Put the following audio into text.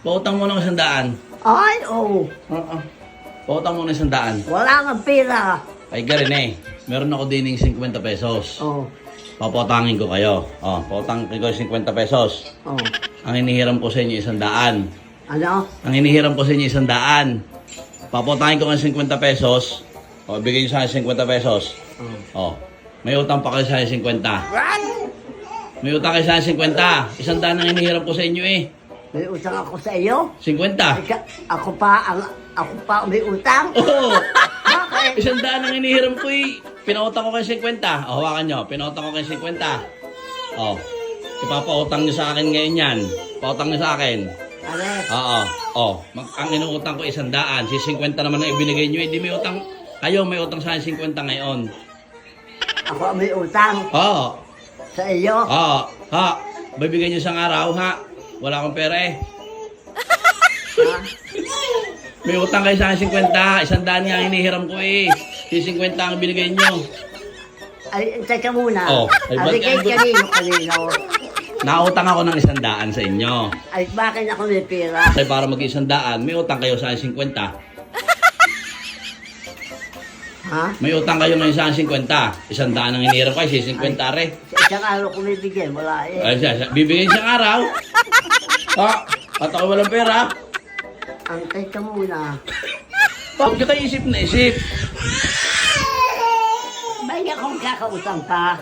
Pautang mo ng 100. Ay, oo. Pautang mo ng 100. Wala nga pera. Ay, garin eh. Meron ako din ng 50 pesos. Oo. Papautangin ko kayo. Pautangin ko yung 50 pesos. Oo. Ang hinihiram ko sa inyo 100. Ano? Ang hinihiram ko sa inyo 100. Papautangin ko ng 50 pesos. Bigyan nyo sa akin 50 pesos. May utang pa kayo sa akin 50. May utang kayo sa akin 50. 100 ang hinihiram ko sa inyo eh. May utang ako sa iyo? 50. Ako pa may utang? Oo. Bakit? 100 ang hinihiram ko eh. Pinautang ko kayo 50. Hawakan nyo. Pinautang ko kayo 50. Ipapautang nyo sa akin ngayon yan. Pautang nyo sa akin. Are? Ang inuutang ko 100. Si 50 naman ang ibinigay nyo. Hindi may utang. Kayo may utang sa akin 50 ngayon. Ako may utang Oo. sa iyo? Ha. Bibigyan nyo isang araw ha. Wala akong pera eh. Ha? May utang kayo sa akin 50. 100 nga ang hinihiram ko eh. Si 50 ang binigay nyo. Ay, teka muna. Ay, ba't Aligay kanino. Nautang ako ng 100 sa inyo. Ay, bakit ako may pera? Ay para mag-100, may utang kayo sa akin 50. Ha? May utang kayo ngayon sa akin 50. 100 ang hinihiram kayo, si 50 re. Sa isang araw ko may bigyan, wala eh. Ay, bibigyan siyang araw. At ako walang pera. Ang teka muna. Huwag kita isip na isip. May akong kakautang pa.